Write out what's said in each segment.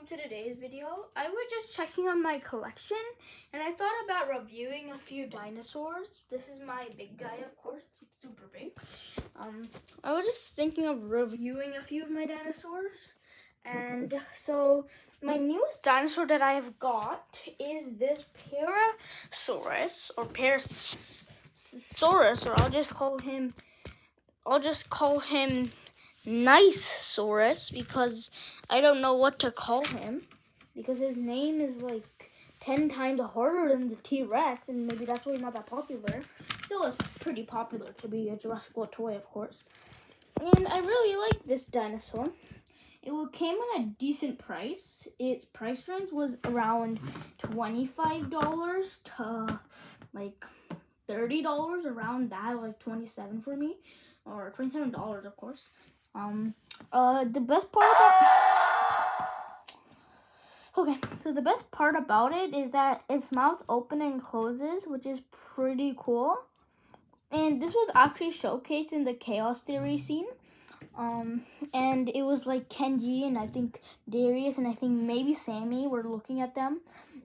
welcome to today's video. I was just checking on my collection and I thought about reviewing a few dinosaurs. This is my big guy, of course, it's super big. I was just thinking of reviewing a few of my dinosaurs. And so my newest dinosaur that I have got is this Parasaurus or Parasaurus, or I'll just call him Nicesaurus because I don't know what to call him because his name is like 10 times harder than the T-Rex, and maybe that's why he's not that popular. Still is pretty popular to be a Jurassic World toy, of course. And I really like this dinosaur. It came at a decent price. Its price range was around $25 to like $30, around that, like $27 for me, or $27, of course. The best part about it is that its mouth opens and closes, which is pretty cool. And this was actually showcased in the Chaos Theory scene. And it was like Kenji and I think Darius and I think maybe Sammy were looking at them.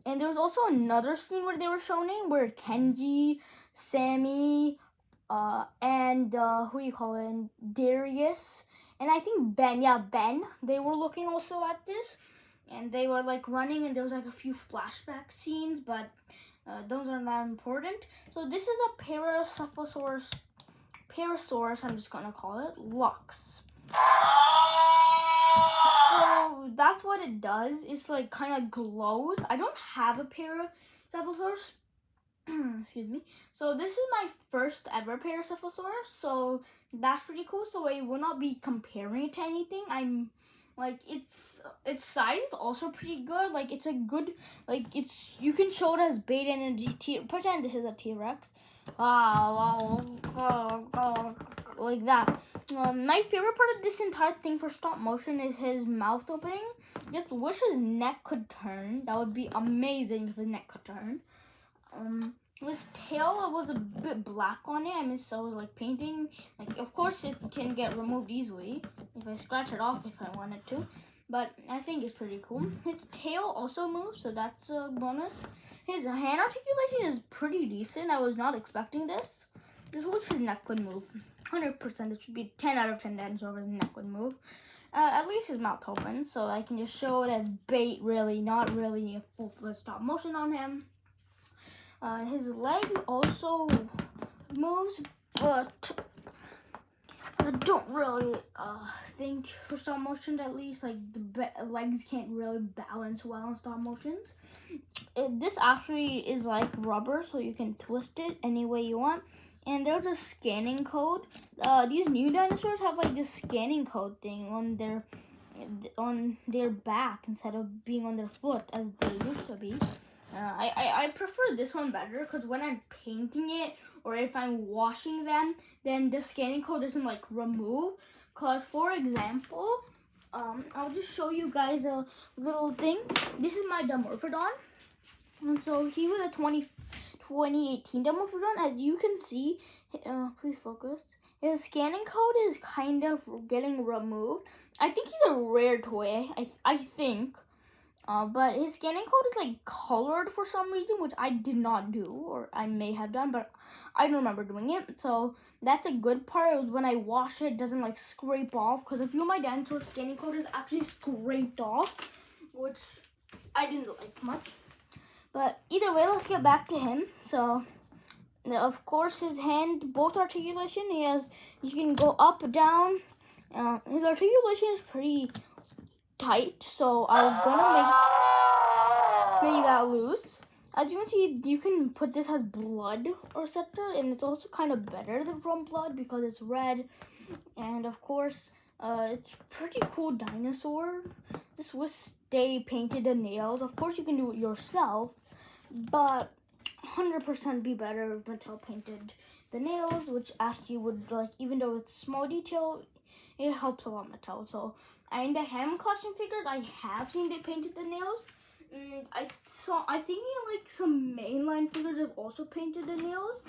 And there was also another scene where they were showing where Kenji, Sammy, and Darius, and I think Ben, they were looking also at this, and they were like running, and there was like a few flashback scenes, but those are not important. So this is a Parasaurolophus, I'm just gonna call it, Lux. So that's what it does. It's like kind of glows. I don't have a Parasaurolophus. Excuse me. So this is my first ever Parasaurolophus, so that's pretty cool. So I will not be comparing it to anything. I'm like its size is also pretty good. Like it's a good, like you can show it as bait and pretend this is a T-Rex. Like that. My favorite part of this entire thing for stop motion is his mouth opening. Just wish his neck could turn. That would be amazing if his neck could turn. His tail was a bit black on it. I mean, so I was like painting. Like, of course, it can get removed easily if I scratch it off if I wanted to. But I think it's pretty cool. His tail also moves, so that's a bonus. His hand articulation is pretty decent. I was not expecting this. This wish his neck could move. 100%. It should be 10 out of 10 dinosaurs his neck would move. At least his mouth open, so I can just show it as bait, really, not really a full-fledged stop motion on him. His leg also moves, but I don't really think for stop motion, at least, like the legs can't really balance well in stop motions. This actually is like rubber, so you can twist it any way you want. And there's a scanning code. These new dinosaurs have like this scanning code thing on their back instead of being on their foot as they used to be. I prefer this one better because when I'm painting it or if I'm washing them, then the scanning code doesn't like remove. Because for example, I'll just show you guys a little thing. This is my Dimorphodon, and so he was a 2018 Dimorphodon. As you can see, please focus. His scanning code is kind of getting removed. I think he's a rare toy. I think. But his scanning code is like colored for some reason, which I did not do, or I may have done, but I don't remember doing it. So that's a good part, is when I wash it doesn't like scrape off, because a few of my dinosaur scanning code is actually scraped off, which I didn't like much. But either way, let's get back to him. So of course his hand, both articulation, you can go up, down. His articulation is pretty tight, so I'm gonna make that loose. As you can see, you can put this as blood or something, and it's also kind of better than from blood because it's red. And of course, it's pretty cool dinosaur. This will stay painted the nails. Of course, you can do it yourself, but 100% be better if Mattel painted the nails, which actually would, like, even though it's small detail, it helps a lot, Mattel. So in the hand collection figures, I have seen they painted the nails. I think like some mainline figures have also painted the nails.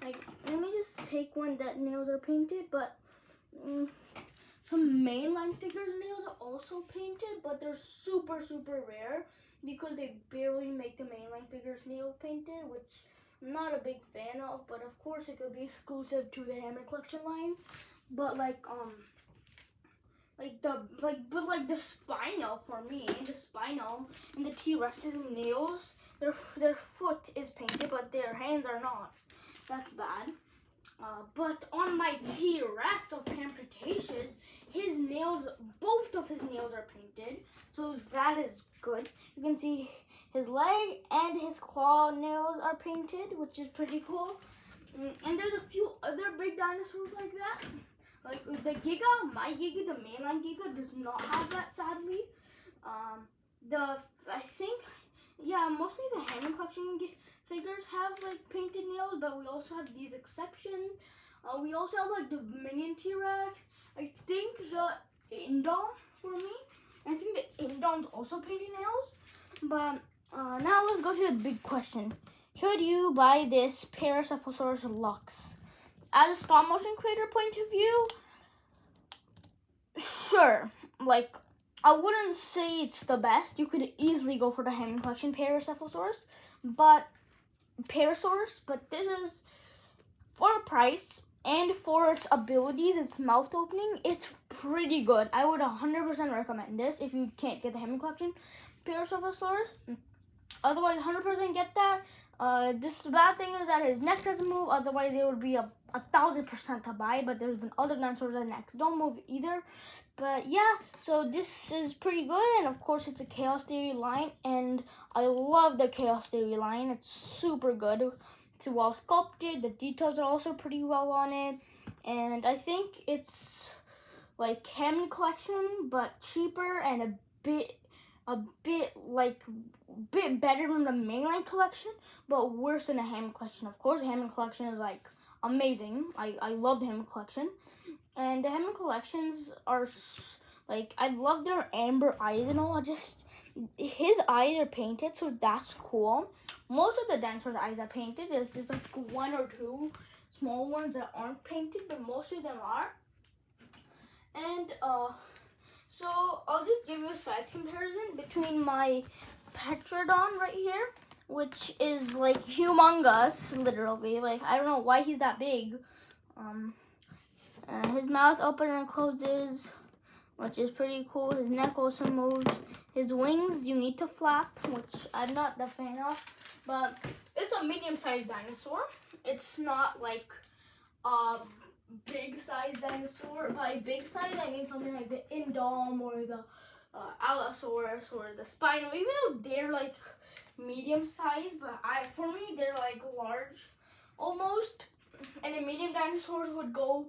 Like, let me just take one that nails are painted, but Some mainline figures nails are also painted, but they're super, super rare because they barely make the mainline figures nails painted, which I'm not a big fan of, but of course it could be exclusive to the Hammer Collection line. But the spinal for me, the spinal and the T-Rex's nails, their foot is painted, but their hands are not. That's bad. But on my T-Rex of Camp Cretaceous, his nails, both of his nails are painted, so that is good. You can see his leg and his claw nails are painted, which is pretty cool. And there's a few other big dinosaurs like that. Like the Giga, my Giga, the mainline Giga does not have that, sadly. I think, yeah, mostly the Hammond Collection figures have like painted nails, but we also have these exceptions. We also have like the Minion T-Rex. I think the Indom for me. I think the Indom's also painted nails. But now let's go to the big question. Should you buy this Parasaurolophus LUX? As a stop motion creator point of view, sure. Like, I wouldn't say it's the best. You could easily go for the Hammond Collection Parasaurolophus, but this is for the price and for its abilities, its mouth opening, it's pretty good. I would 100% recommend this if you can't get the Hammond Collection Parasaurolophus. Otherwise, 100% get that. Just the bad thing is that his neck doesn't move. Otherwise, it would be a 1000% to buy. But there's been other dinosaurs that necks don't move either. But yeah, so this is pretty good. And of course, it's a Chaos Theory line. And I love the Chaos Theory line. It's super good. It's well sculpted. The details are also pretty well on it. And I think it's like Hammond Collection, but cheaper and a bit better than the mainline collection, but worse than the Hammond Collection. Of course, the Hammond Collection is like amazing. I love the Hammond Collection, and the Hammond Collections are like, I love their amber eyes and all. Just his eyes are painted, so that's cool. Most of the dinosaurs' eyes are painted. There's just like one or two small ones that aren't painted, but most of them are. And so I'll just give you a size comparison between my Petrodon right here, which is like humongous, literally. Like, I don't know why he's that big. His mouth opens and closes, which is pretty cool. His neck also moves. His wings, you need to flap, which I'm not the fan of. But it's a medium-sized dinosaur. It's not like big size dinosaur. By big size, I mean something like the Indom or the Allosaurus or the Spino. Even though they're like medium size, but for me they're like large almost. And the medium dinosaurs would go.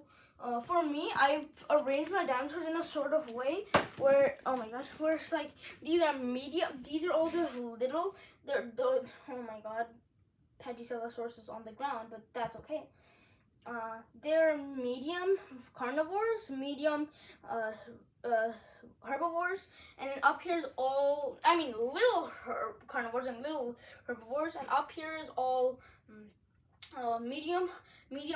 For me, I arranged my dinosaurs in a sort of way where, oh my gosh, where it's like these are medium. These are all the little. Oh my god, Pachycelosaurus is on the ground, but that's okay. They're medium carnivores, medium herbivores, and then up here is all, I mean, little carnivores and little herbivores, and up here is all medium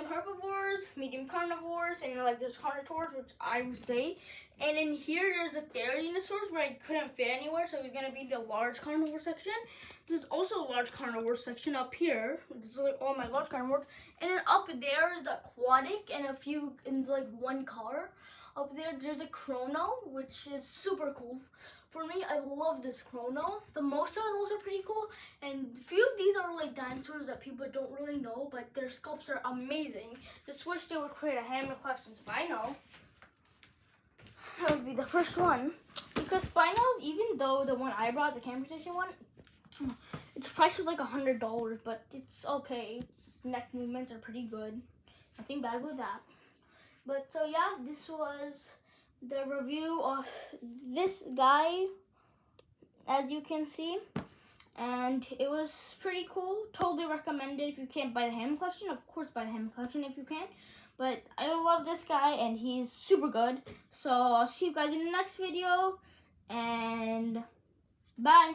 herbivores, medium carnivores, and like there's carnivores, which I would say. And in here there's the Therizinosaurs where I couldn't fit anywhere, so it's gonna be the large carnivore section. There's also a large carnivore section up here. This is like all my large carnivores. And then up there is the aquatic and a few in like one color. Up there there's a chrono, which is super cool. For me, I love this chrono. The Mosa is also pretty cool. And a few of these are like dinosaurs that people don't really know, but their sculpts are amazing. Just wish they would create a Hammond Collection Spino. That would be the first one. Because Spinos, even though the one I brought, the Camp Cretaceous one, its price was like $100, but it's okay. Its neck movements are pretty good. Nothing bad with that. But so yeah, this was the review of this guy, as you can see, and it was pretty cool. Totally recommend it if you can't buy the Hammond Collection. Of course, buy the Hammond Collection if you can. But I love this guy, and he's super good. So I'll see you guys in the next video, and bye.